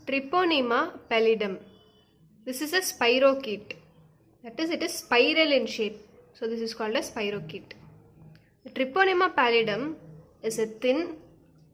Treponema pallidum. This is a spirochete. That is, it is spiral in shape. So this is called a spirochete. The Treponema pallidum is a thin,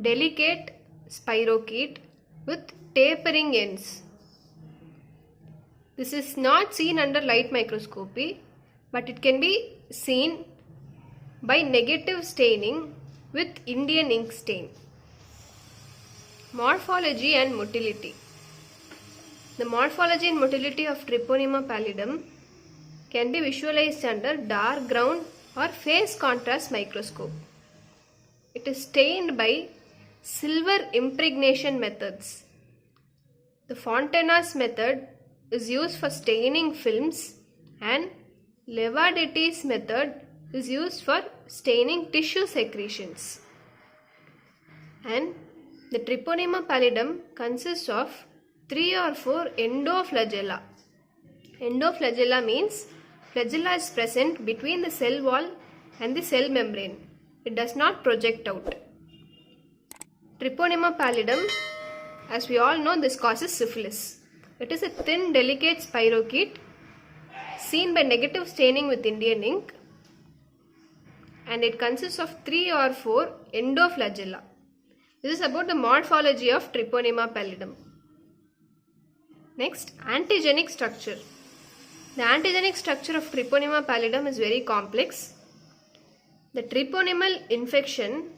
delicate spirochete with tapering ends. This is not seen under light microscopy, but it can be seen by negative staining with Indian ink stain. Morphology and motility. The morphology and motility of Treponema pallidum can be visualized under dark ground or phase contrast microscope. It is stained by silver impregnation methods. The Fontana's method is used for staining films and Levadetti's method is used for staining tissue secretions. And the Treponema pallidum consists of 3 or 4 endoflagella. Endoflagella means flagella is present between the cell wall and the cell membrane. It does not project out. Treponema pallidum, as we all know, this causes syphilis. It is a thin, delicate spirochete seen by negative staining with Indian ink, and it consists of 3 or 4 endoflagella. This is about the morphology of Treponema pallidum. Next, antigenic structure. The antigenic structure of Treponema pallidum is very complex. The treponemal infection,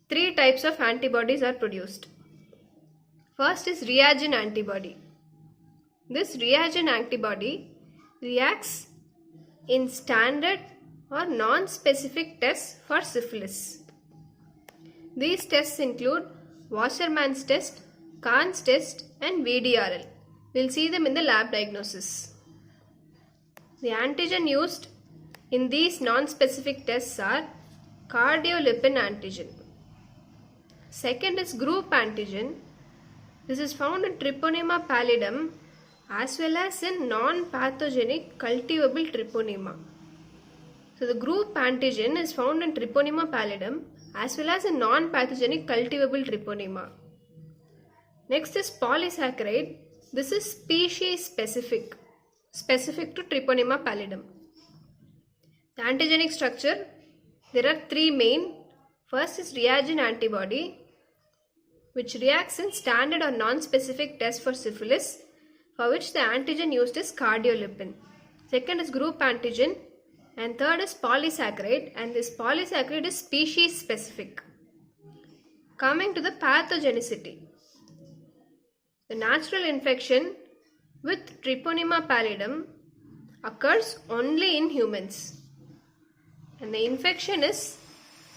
3 types of antibodies are produced. First is reagent antibody. This reagent antibody reacts in standard or non-specific tests for syphilis. These tests include Wassermann's test, Kahn's test and VDRL. We will see them in the lab diagnosis. The antigen used in these non-specific tests are cardiolipin antigen. Second is group antigen. This is found in Treponema pallidum as well as in non-pathogenic cultivable treponema. So the group antigen is found in Treponema pallidum as well as in non-pathogenic cultivable treponema. Next is polysaccharide. This is species specific to Treponema pallidum. The antigenic structure, there are 3 main. First is reagent antibody, which reacts in standard or non-specific tests for syphilis, for which the antigen used is cardiolipin. Second is group antigen, and third is polysaccharide, and this polysaccharide is species specific. Coming to the pathogenicity. The natural infection with Treponema pallidum occurs only in humans, and the infection is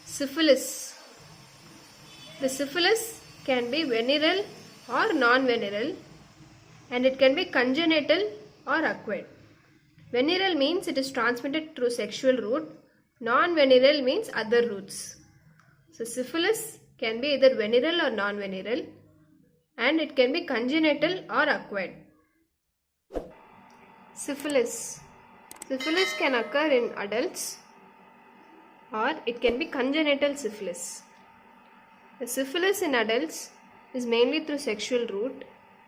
syphilis. The syphilis can be venereal or non-venereal, and it can be congenital or acquired. Venereal means it is transmitted through sexual route. Non-venereal means other routes. So syphilis can be either venereal or non-venereal, and it can be congenital or acquired. Syphilis. Syphilis can occur in adults or it can be congenital syphilis. The syphilis in adults is mainly through sexual route,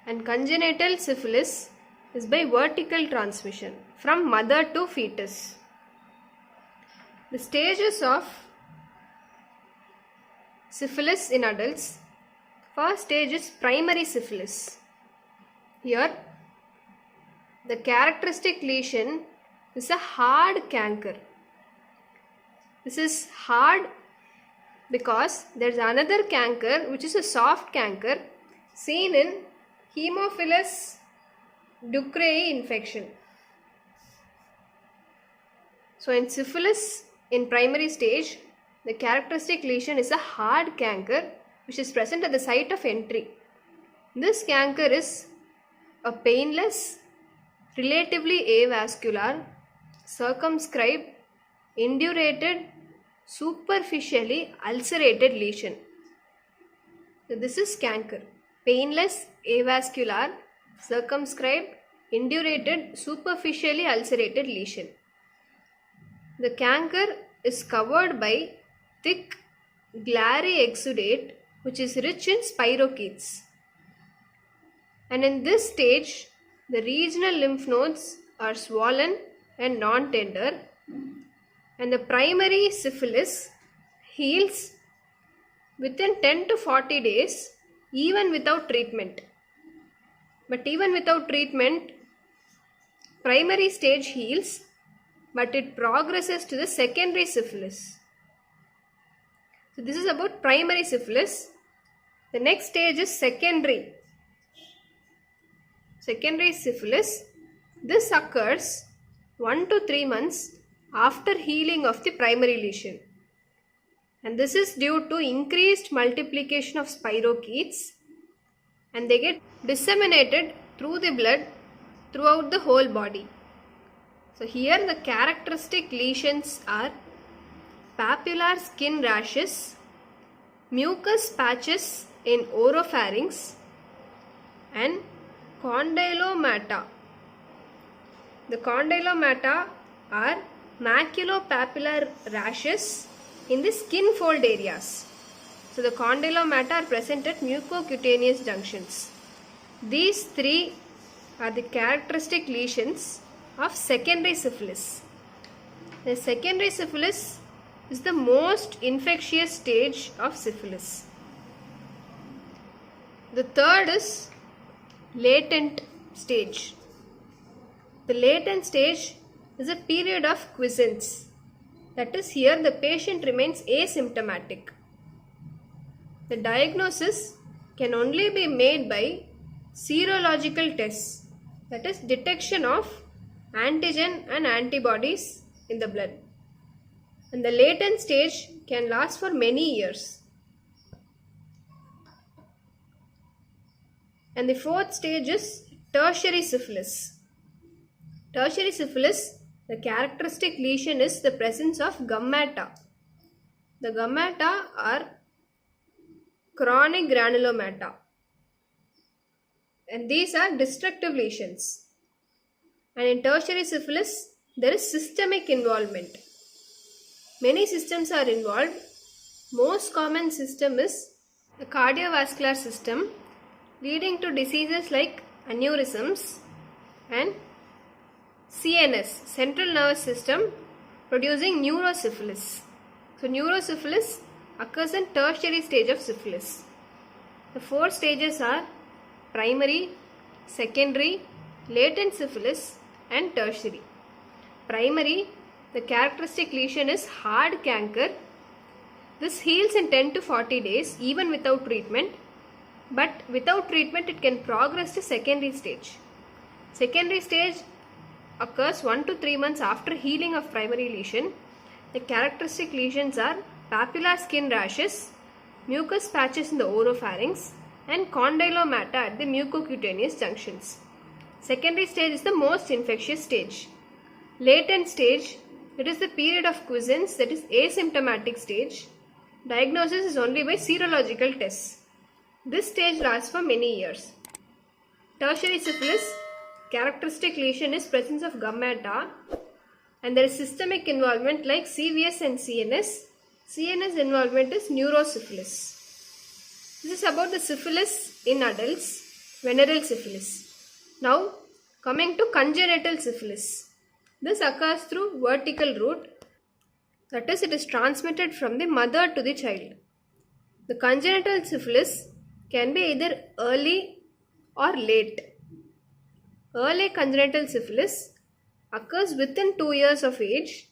and congenital syphilis is by vertical transmission from mother to fetus. The stages of syphilis in adults. First stage is primary syphilis. Here, the characteristic lesion is a hard canker. This is hard because there is another canker which is a soft canker seen in Haemophilus ducreyi infection. So in syphilis in primary stage, the characteristic lesion is a hard canker which is present at the site of entry. This canker is a painless, relatively avascular, circumscribed, indurated, superficially ulcerated lesion. So this is canker. Painless, avascular, circumscribed, indurated, superficially ulcerated lesion. The canker is covered by thick, glary exudate which is rich in spirochetes. And in this stage, the regional lymph nodes are swollen and non-tender, and the primary syphilis heals within 10 to 40 days even without treatment. But even without treatment, primary stage heals, but it progresses to the secondary syphilis. So this is about primary syphilis. The next stage is secondary. Secondary syphilis. This occurs 1 to 3 months after healing of the primary lesion. And this is due to increased multiplication of spirochetes, and they get disseminated through the blood throughout the whole body. So here the characteristic lesions are papular skin rashes, mucus patches in oropharynx, and condylomata. The condylomata are maculopapular rashes in the skin fold areas. So the condylomata are present at mucocutaneous junctions. These three are the characteristic lesions of secondary syphilis. The secondary syphilis is the most infectious stage of syphilis. The third is latent stage. The latent stage is a period of quiescence. That is, here the patient remains asymptomatic. The diagnosis can only be made by serological tests, that is, detection of antigen and antibodies in the blood. And the latent stage can last for many years. And the fourth stage is tertiary syphilis. Tertiary syphilis, the characteristic lesion is the presence of gummata. The gummata are chronic granulomata, and these are destructive lesions. And in tertiary syphilis, there is systemic involvement. Many systems are involved. Most common system is the cardiovascular system, leading to diseases like aneurysms, and CNS, central nervous system, producing neurosyphilis. So neurosyphilis occurs in tertiary stage of syphilis. The four stages are primary, secondary, latent syphilis, and tertiary. Primary, the characteristic lesion is hard canker. This heals in 10 to 40 days even without treatment, but without treatment it can progress to secondary stage. Secondary stage occurs 1 to 3 months after healing of primary lesion. The characteristic lesions are papular skin rashes, mucus patches in the oropharynx, and condylomata at the mucocutaneous junctions. Secondary stage is the most infectious stage. Latent stage, it is the period of quiescence, that is asymptomatic stage. Diagnosis is only by serological tests. This stage lasts for many years. Tertiary syphilis, characteristic lesion is presence of gummata, and there is systemic involvement like CVS and CNS. CNS involvement is neurosyphilis. This is about the syphilis in adults, venereal syphilis. Now coming to congenital syphilis. This occurs through vertical route, that is, it is transmitted from the mother to the child. The congenital syphilis can be either early or late. Early congenital syphilis occurs within 2 years of age,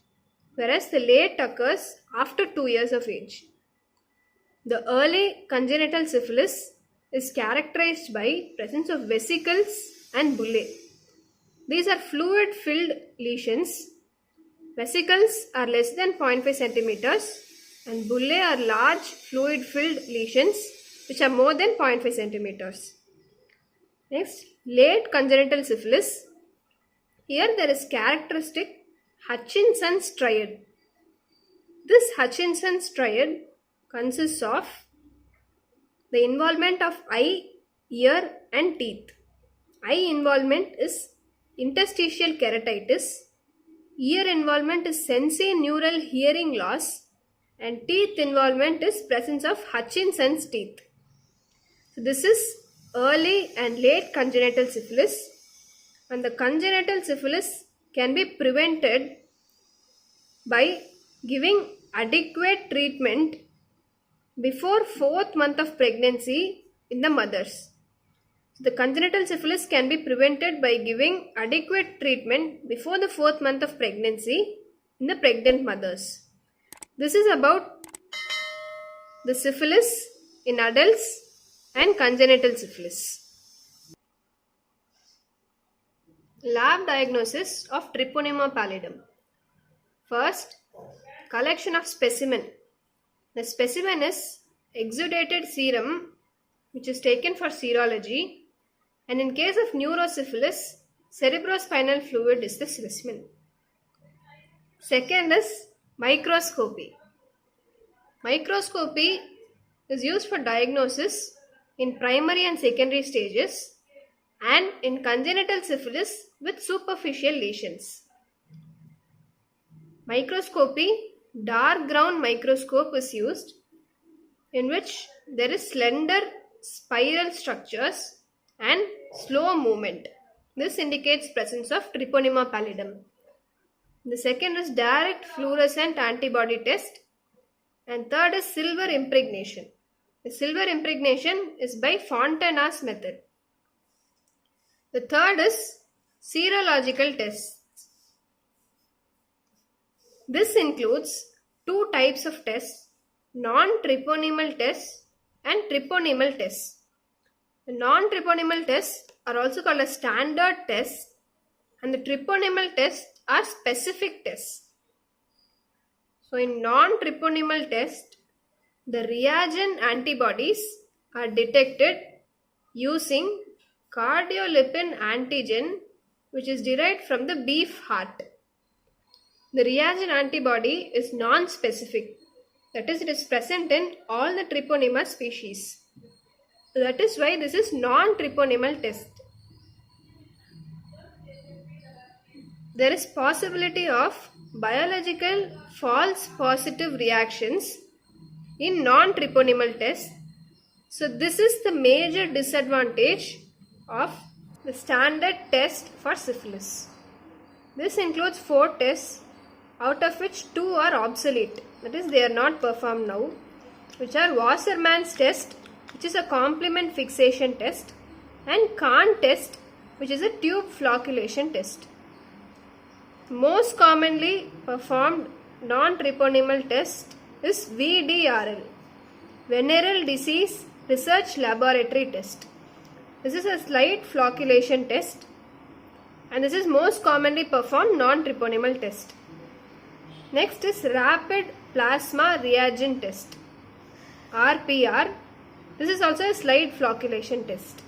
whereas the late occurs after 2 years of age. The early congenital syphilis is characterized by presence of vesicles and bullae. These are fluid-filled lesions. Vesicles are less than 0.5 centimeters and bullae are large fluid-filled lesions which are more than 0.5 centimeters. Next, late congenital syphilis. Here there is characteristic Hutchinson's triad. This Hutchinson's triad consists of the involvement of eye, ear and teeth. Eye involvement is interstitial keratitis, ear involvement is sensorineural hearing loss, and teeth involvement is presence of Hutchinson's teeth. So this is early and late congenital syphilis, and the congenital syphilis can be prevented by giving adequate treatment before 4th month of pregnancy in the mothers. So the congenital syphilis can be prevented by giving adequate treatment before the 4th month of pregnancy in the pregnant mothers. This is about the syphilis in adults and congenital syphilis. Lab diagnosis of Treponema pallidum. First, collection of specimen. The specimen is exudated serum which is taken for serology, and in case of neurosyphilis, cerebrospinal fluid is the specimen. Second is microscopy. Microscopy is used for diagnosis in primary and secondary stages and in congenital syphilis with superficial lesions. Microscopy, dark ground microscope is used, in which there is slender spiral structures and slow movement. This indicates presence of Treponema pallidum. The second is direct fluorescent antibody test, and third is silver impregnation. The silver impregnation is by Fontana's method. The third is serological tests. This includes two types of tests, non-treponemal tests and treponemal tests. The non-treponemal tests are also called as standard tests, and the treponemal tests are specific tests. So in non-treponemal test, the reagent antibodies are detected using cardiolipin antigen, which is derived from the beef heart. The reagent antibody is non-specific, that is, it is present in all the Treponema species. That is why this is non-treponemal test. There is possibility of biological false positive reactions in non-treponemal tests. So this is the major disadvantage of the standard test for syphilis. This includes 4 tests, out of which 2 are obsolete, that is, they are not performed now, which are Wassermann's test, which is a complement fixation test, and Kahn test, which is a tube flocculation test. Most commonly performed non-treponemal test is VDRL, Venereal Disease Research Laboratory Test. This is a slight flocculation test, and this is most commonly performed non-treponemal test. Next is Rapid Plasma Reagent Test, RPR. This is also a slight flocculation test.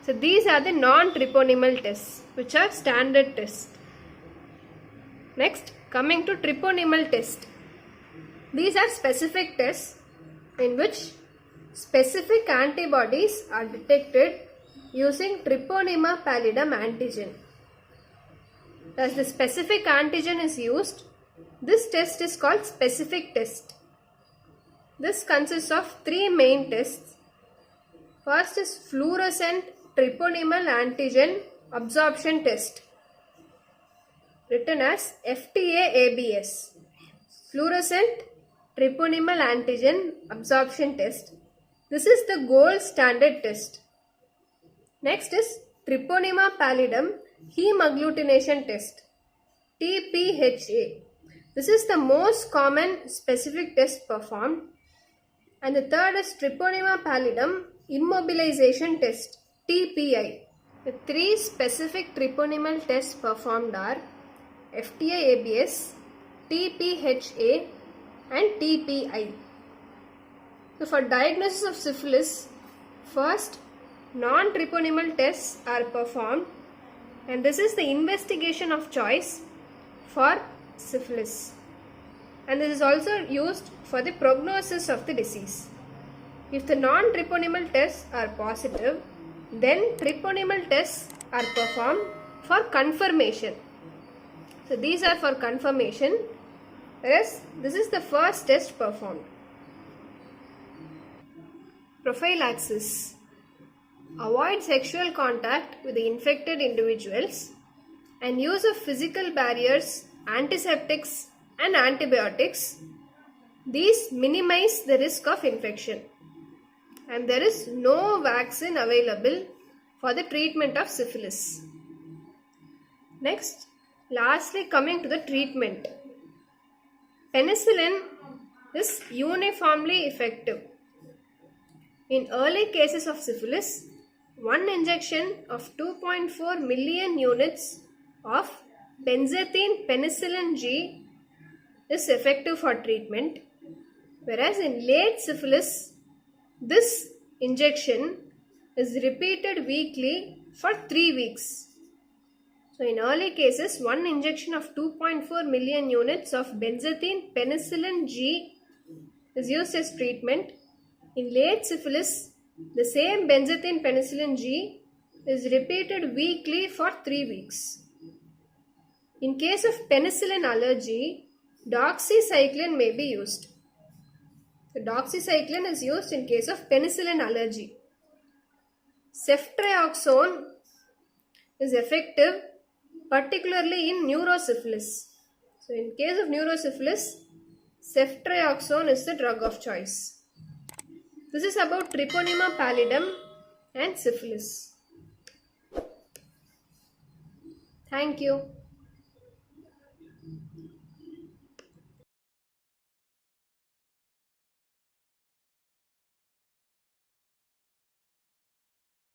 So these are the non-treponemal tests, which are standard tests. Next, coming to treponemal test. These are specific tests in which specific antibodies are detected using Treponema pallidum antigen. As the specific antigen is used, this test is called specific test. This consists of 3 main tests. First is fluorescent treponemal antigen absorption test, written as FTA-ABS. Fluorescent treponemal antigen absorption test. This is the gold standard test. Next is Treponema pallidum hemagglutination test, TPHA. This is the most common specific test performed. And the third is Treponema pallidum immobilization test, TPI. The 3 specific treponemal tests performed are FTA-ABS, TPHA and TPI. So for diagnosis of syphilis, first non-treponemal tests are performed, and this is the investigation of choice for syphilis, and this is also used for the prognosis of the disease. If the non-treponemal tests are positive, then treponemal tests are performed for confirmation. So these are for confirmation, whereas this is the first test performed. Prophylaxis. Avoid sexual contact with the infected individuals and use of physical barriers, antiseptics and antibiotics. These minimize the risk of infection, and there is no vaccine available for the treatment of syphilis. Next, lastly, coming to the treatment. Penicillin is uniformly effective. In early cases of syphilis, one injection of 2.4 million units of benzathine penicillin G is effective for treatment, whereas in late syphilis, this injection is repeated weekly for 3 weeks. So in early cases, one injection of 2.4 million units of benzathine penicillin G is used as treatment. In late syphilis, the same benzathine penicillin G is repeated weekly for 3 weeks. In case of penicillin allergy, doxycycline may be used. So doxycycline is used in case of penicillin allergy. Ceftriaxone is effective particularly in neurosyphilis. So in case of neurosyphilis, ceftriaxone is the drug of choice. This is about Treponema pallidum and syphilis. Thank you.